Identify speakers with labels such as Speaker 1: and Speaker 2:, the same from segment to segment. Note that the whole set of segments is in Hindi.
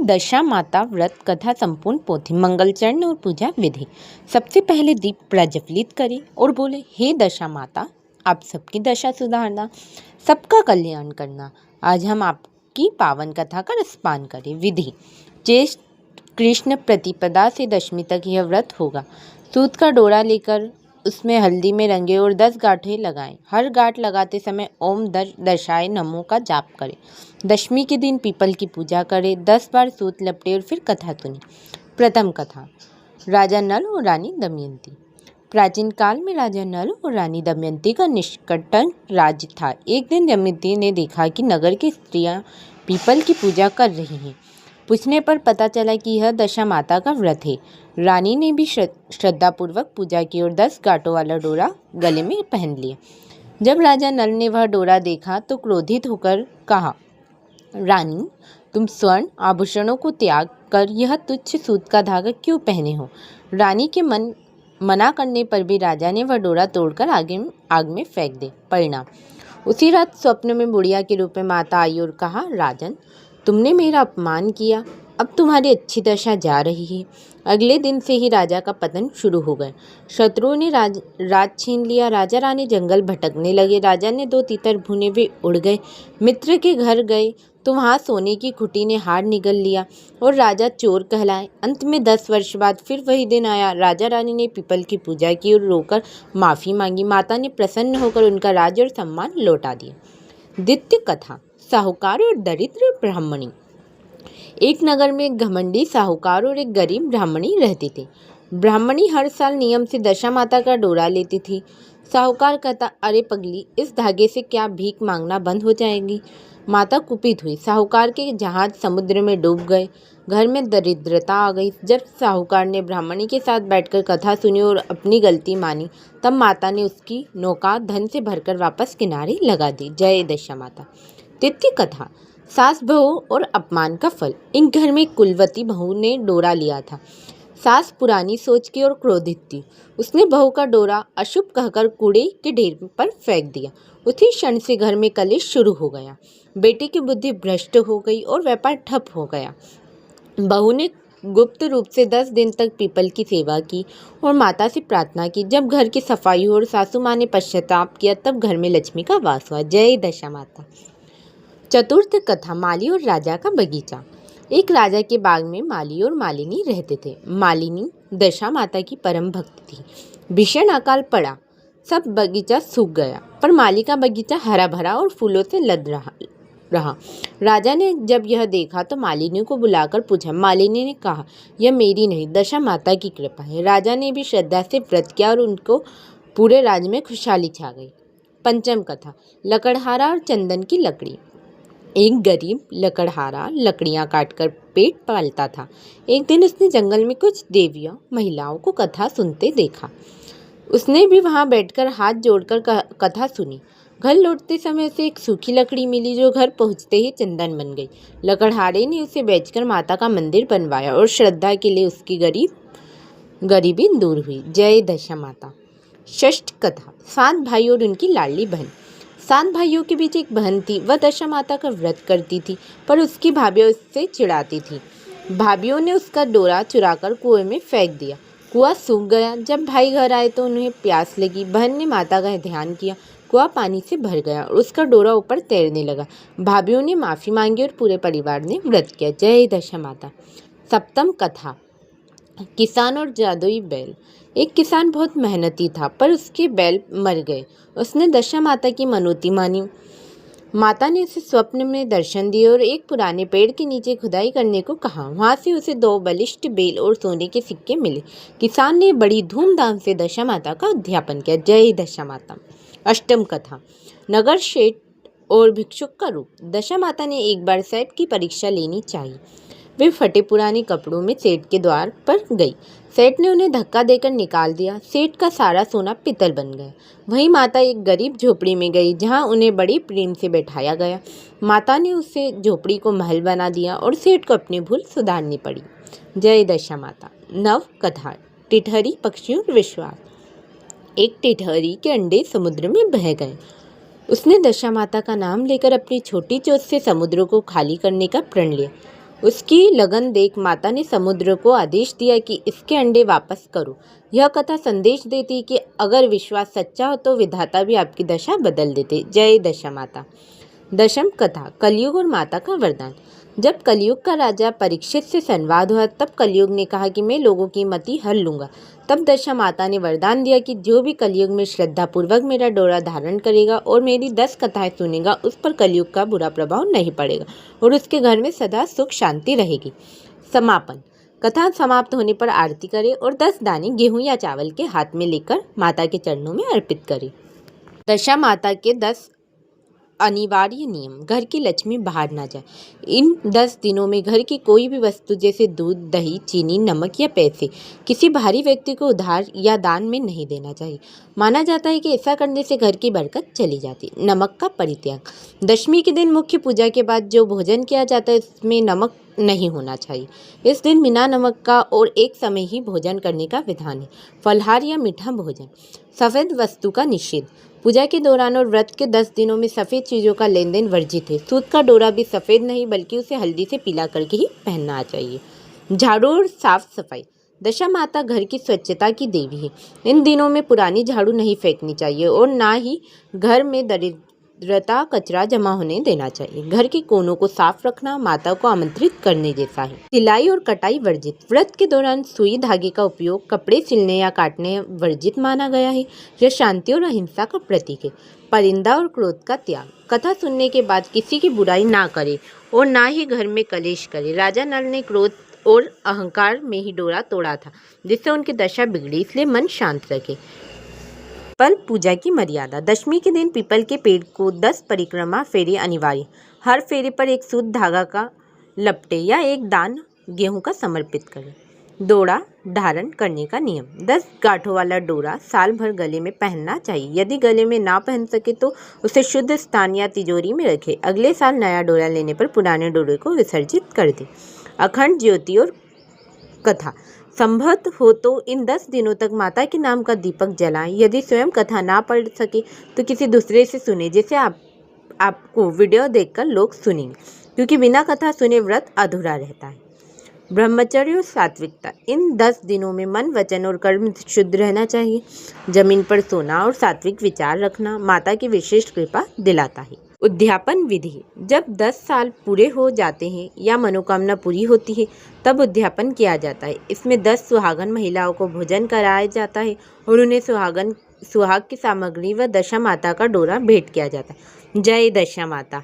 Speaker 1: दशा माता व्रत कथा संपूर्ण पोथी मंगलचरण और पूजा विधि। सबसे पहले दीप प्रज्वलित करें और बोले, हे दशा माता, आप सबकी दशा सुधारना, सबका कल्याण करना। आज हम आपकी पावन कथा का रसपान करें। विधि: ज्येष्ठ कृष्ण प्रतिपदा से दशमी तक यह व्रत होगा। सूत का डोरा लेकर उसमें हल्दी में रंगे और 10 गांठें लगाएं। हर गांठ लगाते समय ओम दशाय नमो का जाप करें। दशमी के दिन पीपल की पूजा करें। 10 बार सूत लपटे और फिर कथा सुनी। प्रथम कथा: राजा नल और रानी दमयंती। प्राचीन काल में राजा नल और रानी दमयंती का निष्कंटक राज्य था। एक दिन दमयंती ने देखा कि नगर की स्त्रियां पीपल की पूजा कर रही हैं। पूछने पर पता चला कि यह दशा माता का व्रत है। रानी ने भी श्रद्धापूर्वक पूजा की और 10 गांठों वाला डोरा गले में पहन लिया। जब राजा नल ने वह डोरा देखा तो क्रोधित होकर कहा, रानी, तुम स्वर्ण आभूषणों को त्याग कर यह तुच्छ सूत का धागा क्यों पहने हो? रानी के मना करने पर भी राजा ने वह डोरा तोड़कर आग में फेंक दे। परिणाम: उसी रात स्वप्न में बुढ़िया के रूप में माता आई और कहा, राजन, तुमने मेरा अपमान किया, अब तुम्हारी अच्छी दशा जा रही है। अगले दिन से ही राजा का पतन शुरू हो गया। शत्रुओं ने राज छीन लिया। राजा रानी जंगल भटकने लगे। राजा ने 2 तीतर भुने, वे उड़ गए। मित्र के घर गए तो वहाँ सोने की खुटी ने हार निगल लिया और राजा चोर कहलाए। अंत में 10 वर्ष बाद फिर वही दिन आया। राजा रानी ने पीपल की पूजा की और रोकर माफ़ी मांगी। माता ने प्रसन्न होकर उनका राज और सम्मान लौटा दिया। द्वितीय कथा: साहूकार और दरिद्र ब्राह्मणी। एक नगर में एक घमंडी साहूकार और एक गरीब ब्राह्मणी रहती थी। ब्राह्मणी हर साल नियम से दशा माता का डोरा लेती थी। साहूकार कहता, अरे पगली, इस धागे से क्या भीख मांगना बंद हो जाएगी? माता कुपित हुई। साहूकार के जहाज समुद्र में डूब गए। घर में दरिद्रता आ गई। जब साहूकार ने ब्राह्मणी के साथ बैठकर कथा सुनी और अपनी गलती मानी, तब माता ने उसकी नौका धन से भरकर वापस किनारे लगा दी। जय दशा माता। तृतीय कथा: सास बहू और अपमान का फल। एक घर में कुलवती बहू ने डोरा लिया था। सास पुरानी सोच की और क्रोधित थी। उसने बहू का डोरा अशुभ कहकर कूड़े के ढेर पर फेंक दिया। उसी क्षण से घर में कलेश शुरू हो गया। बेटे की बुद्धि भ्रष्ट हो गई और व्यापार ठप हो गया। बहू ने गुप्त रूप से 10 दिन तक पीपल की सेवा की और माता से प्रार्थना की। जब घर की सफाई हुई और सासू माँ ने पश्चाताप किया, तब घर में लक्ष्मी का वास हुआ। जय दशा माता। चतुर्थ कथा: माली और राजा का बगीचा। एक राजा के बाग में माली और मालिनी रहते थे। मालिनी दशा माता की परम भक्त थी। भीषण अकाल पड़ा, सब बगीचा सूख गया, पर माली का बगीचा हरा भरा और फूलों से लद रहा। राजा ने जब यह देखा तो मालिनी को बुलाकर पूछा। मालिनी ने कहा, यह मेरी नहीं, दशा माता की कृपा है। राजा ने भी श्रद्धा से व्रत किया और उनको पूरे राज्य में खुशहाली छा गई। पंचम कथा: लकड़हारा और चंदन की लकड़ी। एक गरीब लकड़हारा लकड़ियां काटकर पेट पालता था। एक दिन उसने जंगल में कुछ देवियों महिलाओं को कथा सुनते देखा। उसने भी वहां बैठकर हाथ जोड़कर कथा सुनी। घर लौटते समय उसे एक सूखी लकड़ी मिली, जो घर पहुंचते ही चंदन बन गई। लकड़हारे ने उसे बेचकर माता का मंदिर बनवाया और श्रद्धा के लिए उसकी गरीबी दूर हुई। जय दशा माता। षष्ठ कथा: 7 भाई और उनकी लाडली बहन। 7 भाइयों के बीच एक बहन थी। वह दशा माता का व्रत करती थी, पर उसकी भाभियाँ उससे चिढ़ाती थी। भाभियों ने उसका डोरा चुराकर कुएं में फेंक दिया। कुआं सूख गया। जब भाई घर आए तो उन्हें प्यास लगी। बहन ने माता का ध्यान किया। कुआं पानी से भर गया और उसका डोरा ऊपर तैरने लगा। भाभियों ने माफ़ी मांगी और पूरे परिवार ने व्रत किया। जय दशा माता। सप्तम कथा: किसान और जादुई बैल। एक किसान बहुत मेहनती था, पर उसके बैल मर गए। उसने दशा माता की मनौती मानी। माता ने उसे स्वप्न में दर्शन दिए और एक पुराने पेड़ के नीचे खुदाई करने को कहा। वहां से उसे 2 बलिष्ठ बैल और सोने के सिक्के मिले। किसान ने बड़ी धूमधाम से दशा माता का उद्यापन किया। जय दशा माता। अष्टम कथा: नगर सेठ और भिक्षुक का रूप। दशा माता ने एक बार सेठ की परीक्षा लेनी चाहिए। वे फटे पुराने कपड़ों में सेठ के द्वार पर गई। सेठ ने उन्हें धक्का देकर निकाल दिया। सेठ का सारा सोना पितल बन गया। वहीं माता एक गरीब झोपड़ी में गई, जहां उन्हें बड़ी प्रेम से बैठाया गया। माता ने उसे झोपड़ी को महल बना दिया और सेठ को अपनी भूल सुधारनी पड़ी। जय दशा माता। नव कथा: टिटहरी, पक्षी और विश्वास। एक टिटहरी के अंडे समुद्र में बह गए। उसने दशा माता का नाम लेकर अपनी छोटी चोंच से समुद्र को खाली करने का प्रण लिया। उसकी लगन देख माता ने समुद्र को आदेश दिया कि इसके अंडे वापस करो। यह कथा संदेश देती कि अगर विश्वास सच्चा हो तो विधाता भी आपकी दशा बदल देते। जय दशा माता। दशम कथा, कलयुग और माता का वरदान। जब कलयुग का राजा परीक्षित से संवाद हुआ तब कलयुग ने कहा कि मैं लोगों की मति हर लूंगा। तब दशा माता ने वरदान दिया कि जो भी कलयुग में श्रद्धा पूर्वक मेरा डोरा धारण करेगा और मेरी 10 कथाएं सुनेगा उस पर कलयुग का बुरा प्रभाव नहीं पड़ेगा और उसके घर में सदा सुख शांति रहेगी। समापन। कथा समाप्त होने पर आरती करें और 10 दाने गेहूं या चावल के हाथ में लेकर माता के चरणों में अर्पित करें। दशा माता के 10 अनिवार्य नियम। घर की लक्ष्मी बाहर ना जाए। इन 10 दिनों में घर की कोई भी वस्तु जैसे दूध, दही, चीनी, नमक या पैसे किसी बाहरी व्यक्ति को उधार या दान में नहीं देना चाहिए। माना जाता है कि ऐसा करने से घर की बरकत चली जाती। नमक का परित्याग। दशमी के दिन मुख्य पूजा के बाद जो भोजन किया जाता है इसमें नमक नहीं होना चाहिए। इस दिन बिना नमक का और एक समय ही भोजन करने का विधान है। फलहार या मीठा भोजन। सफ़ेद वस्तु का निषेध। पूजा के दौरान और व्रत के 10 दिनों में सफ़ेद चीज़ों का लेन देन वर्जित है। सूत का डोरा भी सफ़ेद नहीं बल्कि उसे हल्दी से पीला करके ही पहनना चाहिए। झाड़ू और साफ सफाई। दशा माता घर की स्वच्छता की देवी है। इन दिनों में पुरानी झाड़ू नहीं फेंकनी चाहिए और ना ही घर में दरिद्रता कचरा जमा होने देना चाहिए। घर के कोनों को साफ रखना माता को आमंत्रित करने जैसा है। सिलाई और कटाई वर्जित। व्रत के दौरान सुई धागे का उपयोग कपड़े सिलने या काटने वर्जित माना गया है। यह शांति और अहिंसा का प्रतीक है। परिंदा और क्रोध का त्याग। कथा सुनने के बाद किसी की बुराई ना करे और ना ही घर में कलेश करे। राजा नल ने क्रोध और अहंकार में ही डोरा तोड़ा था जिससे उनकी दशा बिगड़ी, इसलिए मन शांत रखे। पीपल पूजा की मर्यादा। दशमी के दिन पीपल के पेड़ को 10 परिक्रमा फेरे अनिवार्य। हर फेरे पर एक सूत धागा का लपटे या एक दान गेहूं का समर्पित करें। डोरा धारण करने का नियम। 10 गांठों वाला डोरा साल भर गले में पहनना चाहिए। यदि गले में ना पहन सके तो उसे शुद्ध स्थान या तिजोरी में रखें। अगले साल नया डोरा लेने पर पुराने डोरे को विसर्जित कर दें। अखंड ज्योति और कथा। संभव हो तो इन 10 दिनों तक माता के नाम का दीपक जलाएं। यदि स्वयं कथा ना पढ़ सके तो किसी दूसरे से सुने, जैसे आपको वीडियो देखकर लोग सुनेंगे, क्योंकि बिना कथा सुने व्रत अधूरा रहता है। ब्रह्मचर्य और सात्विकता। इन 10 दिनों में मन, वचन और कर्म शुद्ध रहना चाहिए। जमीन पर सोना और सात्विक विचार रखना माता की विशेष कृपा दिलाता है। उद्यापन विधि। जब 10 साल पूरे हो जाते हैं या मनोकामना पूरी होती है तब उद्यापन किया जाता है। इसमें 10 सुहागन महिलाओं को भोजन कराया जाता है और उन्हें सुहाग की सामग्री व दशा माता का डोरा भेंट किया जाता है। जय दशा माता।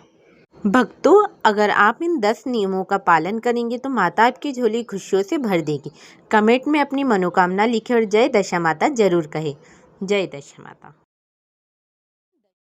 Speaker 1: भक्तों, अगर आप इन 10 नियमों का पालन करेंगे तो माता आपकी झोली खुशियों से भर देगी। कमेंट में अपनी मनोकामना लिखें और जय दशा माता जरूर कहें। जय दशा माता।